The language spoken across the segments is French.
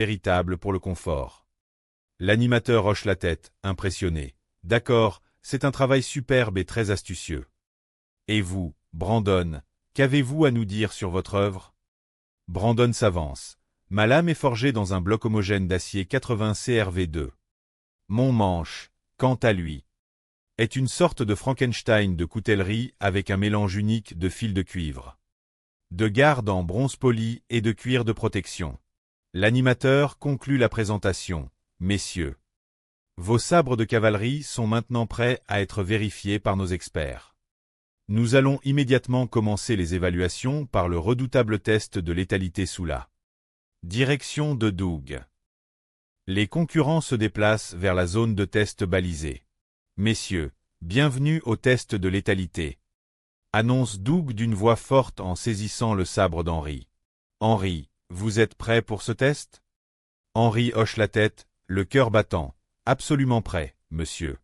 véritable pour le confort. L'animateur hoche la tête, impressionné. D'accord, c'est un travail superbe et très astucieux. Et vous, Brandon, qu'avez-vous à nous dire sur votre œuvre? Brandon s'avance. Ma lame est forgée dans un bloc homogène d'acier 80 CRV2. Mon manche, quant à lui, est une sorte de Frankenstein de coutellerie avec un mélange unique de fils de cuivre, de garde en bronze poli et de cuir de protection. L'animateur conclut la présentation. Messieurs, vos sabres de cavalerie sont maintenant prêts à être vérifiés par nos experts. Nous allons immédiatement commencer les évaluations par le redoutable test de létalité sous la direction de Doug. Les concurrents se déplacent vers la zone de test balisée. Messieurs, bienvenue au test de létalité, annonce Doug d'une voix forte en saisissant le sabre d'Henry. Henry, vous êtes prêt pour ce test? Henry hoche la tête, le cœur battant. Absolument prêt, monsieur.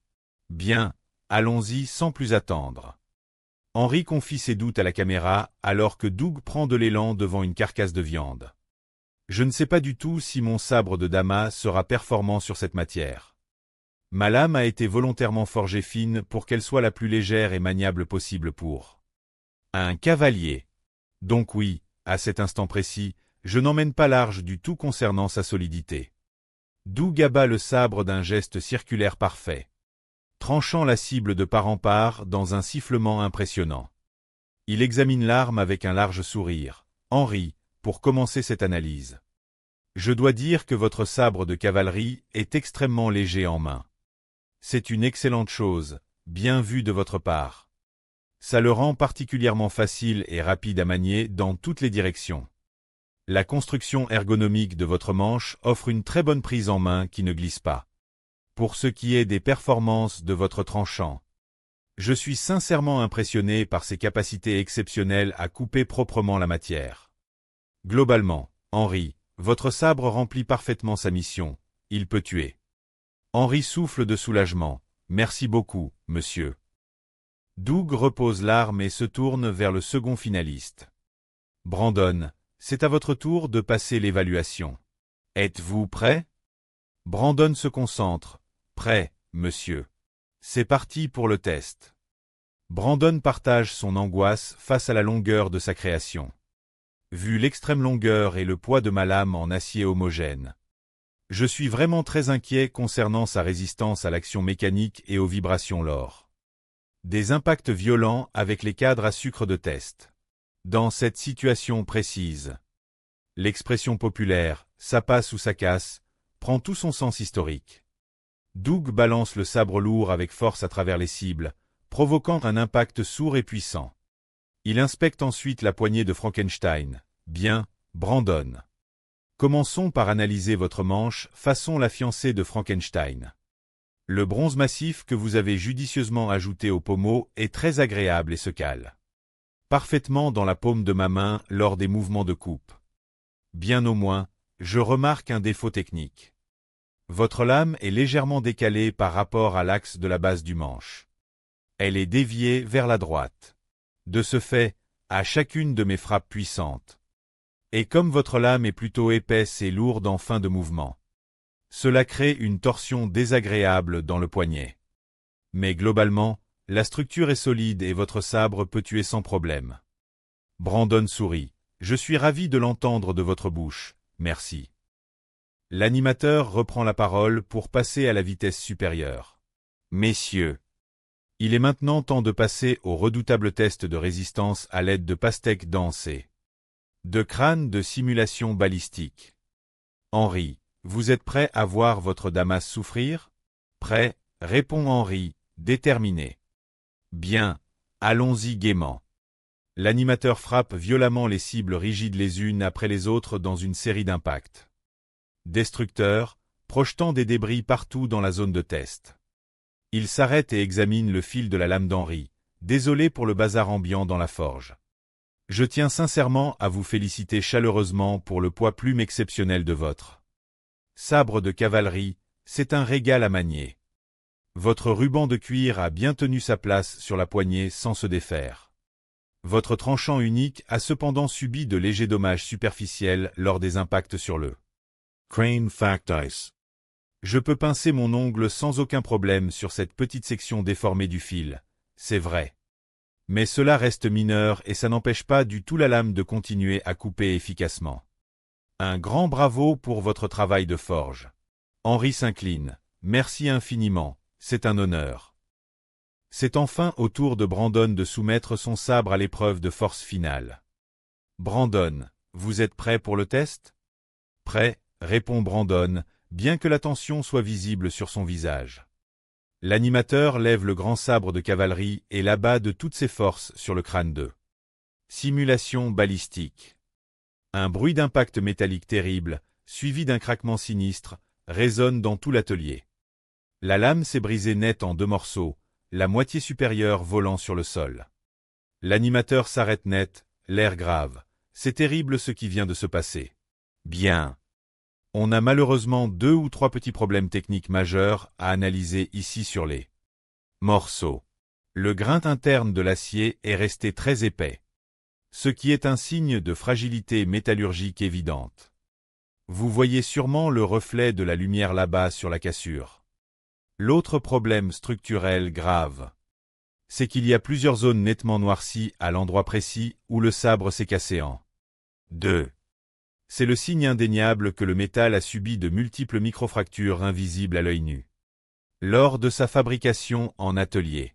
Bien, allons-y sans plus attendre. Henry confie ses doutes à la caméra alors que Doug prend de l'élan devant une carcasse de viande. Je ne sais pas du tout si mon sabre de Damas sera performant sur cette matière. Ma lame a été volontairement forgée fine pour qu'elle soit la plus légère et maniable possible pour un cavalier. Donc oui, à cet instant précis, je n'emmène pas large du tout concernant sa solidité. Doug abat le sabre d'un geste circulaire parfait, tranchant la cible de part en part dans un sifflement impressionnant. Il examine l'arme avec un large sourire. Henry, pour commencer cette analyse, je dois dire que votre sabre de cavalerie est extrêmement léger en main. C'est une excellente chose, bien vu de votre part. Ça le rend particulièrement facile et rapide à manier dans toutes les directions. La construction ergonomique de votre manche offre une très bonne prise en main qui ne glisse pas. Pour ce qui est des performances de votre tranchant, je suis sincèrement impressionné par ses capacités exceptionnelles à couper proprement la matière. Globalement, Henry, votre sabre remplit parfaitement sa mission, il peut tuer. Henry souffle de soulagement. Merci beaucoup, monsieur. Doug repose l'arme et se tourne vers le second finaliste. Brandon, c'est à votre tour de passer l'évaluation. Êtes-vous prêt? Brandon se concentre. Prêt, monsieur. C'est parti pour le test. Brandon partage son angoisse face à la longueur de sa création. Vu l'extrême longueur et le poids de ma lame en acier homogène, je suis vraiment très inquiet concernant sa résistance à l'action mécanique et aux vibrations lors des impacts violents avec les cadres à sucre de test. Dans cette situation précise, l'expression populaire « ça passe ou ça casse » prend tout son sens historique. Doug balance le sabre lourd avec force à travers les cibles, provoquant un impact sourd et puissant. Il inspecte ensuite la poignée de Frankenstein. Bien, Brandon. Commençons par analyser votre manche façon la fiancée de Frankenstein. Le bronze massif que vous avez judicieusement ajouté au pommeau est très agréable et se cale parfaitement dans la paume de ma main lors des mouvements de coupe. Bien au moins, je remarque un défaut technique. Votre lame est légèrement décalée par rapport à l'axe de la base du manche. Elle est déviée vers la droite. De ce fait, à chacune de mes frappes puissantes. Et comme votre lame est plutôt épaisse et lourde en fin de mouvement, cela crée une torsion désagréable dans le poignet. Mais globalement, la structure est solide et votre sabre peut tuer sans problème. Brandon sourit. Je suis ravi de l'entendre de votre bouche, merci. L'animateur reprend la parole pour passer à la vitesse supérieure. Messieurs, il est maintenant temps de passer au redoutable test de résistance à l'aide de pastèques denses et de crânes de simulation balistique. Henry, vous êtes prêt à voir votre Damas souffrir? Prêt, répond Henry, déterminé. Bien, allons-y gaiement. L'animateur frappe violemment les cibles rigides les unes après les autres dans une série d'impacts destructeurs, projetant des débris partout dans la zone de test. Il s'arrête et examine le fil de la lame d'Henry, désolé pour le bazar ambiant dans la forge. Je tiens sincèrement à vous féliciter chaleureusement pour le poids plume exceptionnel de votre sabre de cavalerie, c'est un régal à manier. Votre ruban de cuir a bien tenu sa place sur la poignée sans se défaire. Votre tranchant unique a cependant subi de légers dommages superficiels lors des impacts sur le Crane Fact Ice. Je peux pincer mon ongle sans aucun problème sur cette petite section déformée du fil, c'est vrai. Mais cela reste mineur et ça n'empêche pas du tout la lame de continuer à couper efficacement. Un grand bravo pour votre travail de forge. Henri s'incline. Merci infiniment, c'est un honneur. C'est enfin au tour de Brandon de soumettre son sabre à l'épreuve de force finale. Brandon, vous êtes prêt pour le test? Prêt, répond Brandon, bien que la tension soit visible sur son visage. L'animateur lève le grand sabre de cavalerie et l'abat de toutes ses forces sur le crâne de. Simulation balistique. Un bruit d'impact métallique terrible, suivi d'un craquement sinistre, résonne dans tout l'atelier. La lame s'est brisée net en 2 morceaux, la moitié supérieure volant sur le sol. L'animateur s'arrête net, l'air grave. C'est terrible ce qui vient de se passer. Bien. On a malheureusement 2 ou 3 petits problèmes techniques majeurs à analyser ici sur les morceaux. Le grain interne de l'acier est resté très épais, ce qui est un signe de fragilité métallurgique évidente. Vous voyez sûrement le reflet de la lumière là-bas sur la cassure. L'autre problème structurel grave, c'est qu'il y a plusieurs zones nettement noircies à l'endroit précis où le sabre s'est cassé en 2. C'est le signe indéniable que le métal a subi de multiples microfractures invisibles à l'œil nu lors de sa fabrication en atelier.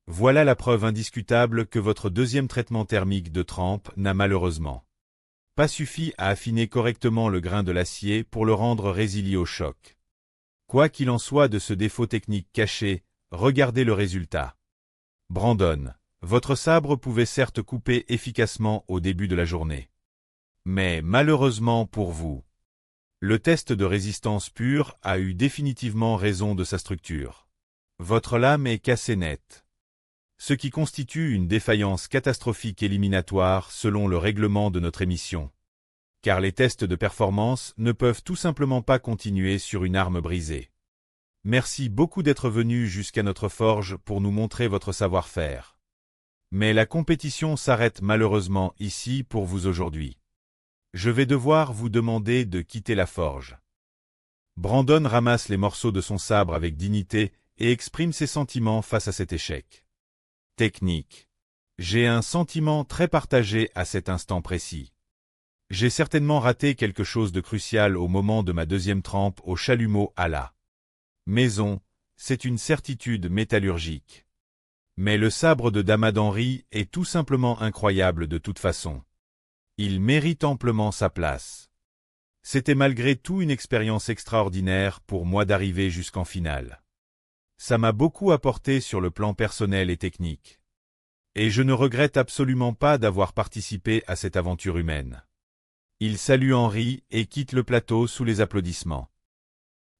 Voilà la preuve indiscutable que votre deuxième traitement thermique de trempe n'a malheureusement pas suffi à affiner correctement le grain de l'acier pour le rendre résilient au choc. Quoi qu'il en soit de ce défaut technique caché, regardez le résultat. Brandon, votre sabre pouvait certes couper efficacement au début de la journée. Mais malheureusement pour vous, le test de résistance pure a eu définitivement raison de sa structure. Votre lame est cassée nette, ce qui constitue une défaillance catastrophique éliminatoire selon le règlement de notre émission. Car les tests de performance ne peuvent tout simplement pas continuer sur une arme brisée. Merci beaucoup d'être venu jusqu'à notre forge pour nous montrer votre savoir-faire. Mais la compétition s'arrête malheureusement ici pour vous aujourd'hui. Je vais devoir vous demander de quitter la forge. Brandon ramasse les morceaux de son sabre avec dignité et exprime ses sentiments face à cet échec technique. J'ai un sentiment très partagé à cet instant précis. J'ai certainement raté quelque chose de crucial au moment de ma deuxième trempe au chalumeau à la maison, c'est une certitude métallurgique. Mais le sabre de Dama d'Henri est tout simplement incroyable de toute façon. Il mérite amplement sa place. C'était malgré tout une expérience extraordinaire pour moi d'arriver jusqu'en finale. Ça m'a beaucoup apporté sur le plan personnel et technique. Et je ne regrette absolument pas d'avoir participé à cette aventure humaine. Il salue Henri et quitte le plateau sous les applaudissements.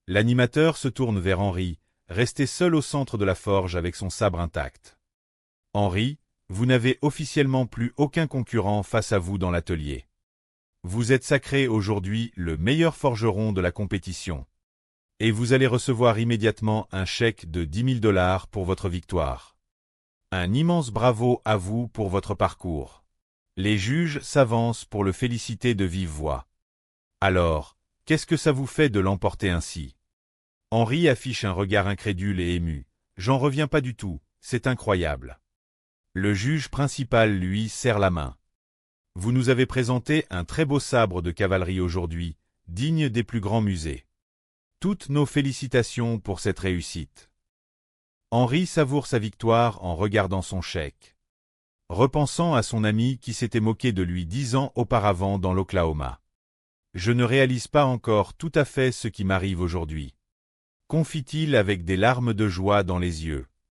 L'animateur se tourne vers Henri, resté seul au centre de la forge avec son sabre intact. Henri, vous n'avez officiellement plus aucun concurrent face à vous dans l'atelier. Vous êtes sacré aujourd'hui le meilleur forgeron de la compétition. Et vous allez recevoir immédiatement un chèque de 10 000 $ pour votre victoire. Un immense bravo à vous pour votre parcours. Les juges s'avancent pour le féliciter de vive voix. Alors, qu'est-ce que ça vous fait de l'emporter ainsi? Henri affiche un regard incrédule et ému. J'en reviens pas du tout, c'est incroyable. Le juge principal, lui, serre la main. Vous nous avez présenté un très beau sabre de cavalerie aujourd'hui, digne des plus grands musées. Toutes nos félicitations pour cette réussite. Henri savoure sa victoire en regardant son chèque. Repensant à son ami qui s'était moqué de lui 10 ans auparavant dans l'Oklahoma. Je ne réalise pas encore tout à fait ce qui m'arrive aujourd'hui. Confie-t-il avec des larmes de joie dans les yeux.